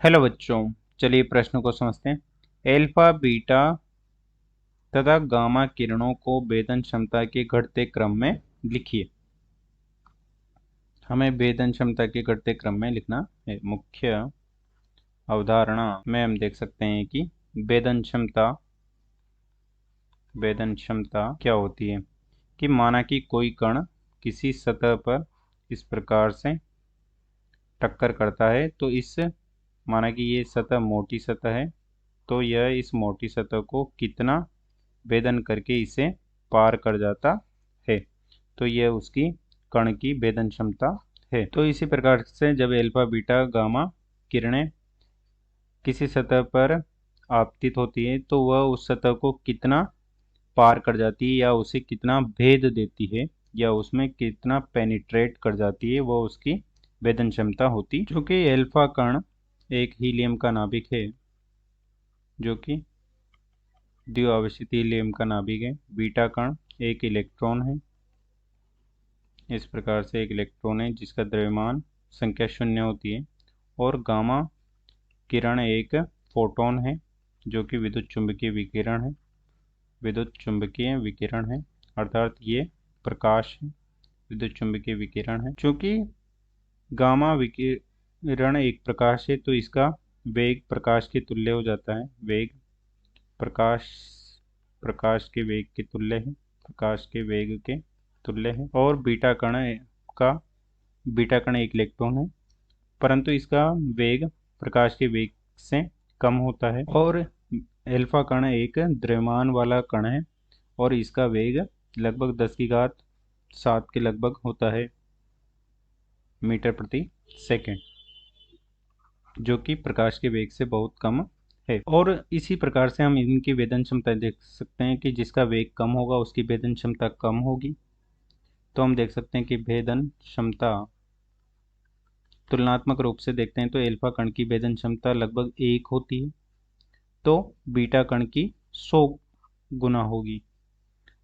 Hello बच्चों, चलिए प्रश्न को समझते हैं। एल्फा बीटा तथा गामा किरणों को भेदन क्षमता के घटते क्रम में लिखिए। हमें भेदन क्षमता के घटते क्रम में लिखना है। मुख्य अवधारणा में हम देख सकते हैं कि भेदन क्षमता क्या होती है कि माना कि कोई कण किसी सतह पर इस प्रकार से टक्कर करता है, तो इस माना कि ये सतह मोटी सतह है, तो यह इस मोटी सतह को कितना भेदन करके इसे पार कर जाता है, तो यह उसकी कण की भेदन क्षमता है। तो इसी प्रकार से जब अल्फा बीटा गामा किरणें किसी सतह पर आपतित होती है, तो वह उस सतह को कितना पार कर जाती है या उसे कितना भेद देती है या उसमें कितना पेनिट्रेट कर जाती है, वह उसकी भेदन क्षमता होती। जो कि अल्फा कण एक हीलियम का नाभिक है, जो कि द्विआवेशित हीलियम का नाभिक है। बीटा कण एक इलेक्ट्रॉन है, इस प्रकार से एक इलेक्ट्रॉन है जिसका द्रव्यमान संख्या 0 होती है। और गामा किरण एक फोटोन है, जो कि विद्युत चुंबकीय विकिरण है, अर्थात ये प्रकाश है, विद्युत चुंबकीय विकिरण है। चूंकि गामा विकिरण एक प्रकाश है, तो इसका वेग प्रकाश के तुल्य हो जाता है। वेग प्रकाश के वेग के तुल्य है, प्रकाश के वेग के तुल्य है। और बीटा कण एक इलेक्ट्रॉन है, परंतु इसका वेग प्रकाश के वेग से कम होता है। और अल्फा कण एक द्रव्यमान वाला कण है और इसका वेग लगभग 10⁻7 के लगभग होता है, मीटर प्रति सेकेंड, जो कि प्रकाश के वेग से बहुत कम है। और इसी प्रकार से हम इनकी भेदन क्षमता देख सकते हैं कि जिसका वेग कम होगा उसकी भेदन क्षमता कम होगी। तो हम देख सकते हैं कि भेदन क्षमता तुलनात्मक रूप से देखते हैं तो अल्फा कण की भेदन क्षमता लगभग 1 होती है, तो बीटा कण की 100 गुना होगी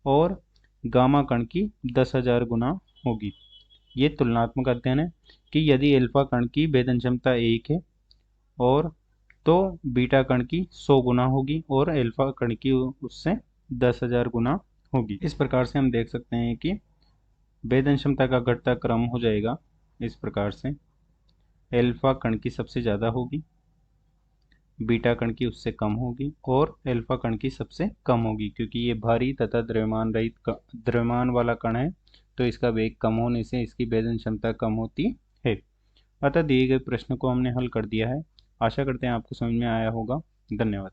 और गामा कण की 10,000 गुना होगी। ये तुलनात्मक अध्ययन है कि यदि अल्फा कण की भेदन क्षमता 1 है और तो बीटा कण की 100 गुना होगी और अल्फा कण की उससे 10,000 गुना होगी। इस प्रकार से हम देख सकते हैं कि भेदन क्षमता का घटता क्रम हो जाएगा इस प्रकार से। अल्फा कण की सबसे ज़्यादा होगी, बीटा कण की उससे कम होगी और अल्फा कण की सबसे कम होगी, क्योंकि ये भारी तथा द्रव्यमान वाला कण है, तो इसका वेग कम होने से इसकी भेदन क्षमता कम होती है। अतः दिए गए प्रश्न को हमने हल कर दिया है। आशा करते हैं आपको समझ में आया होगा। धन्यवाद।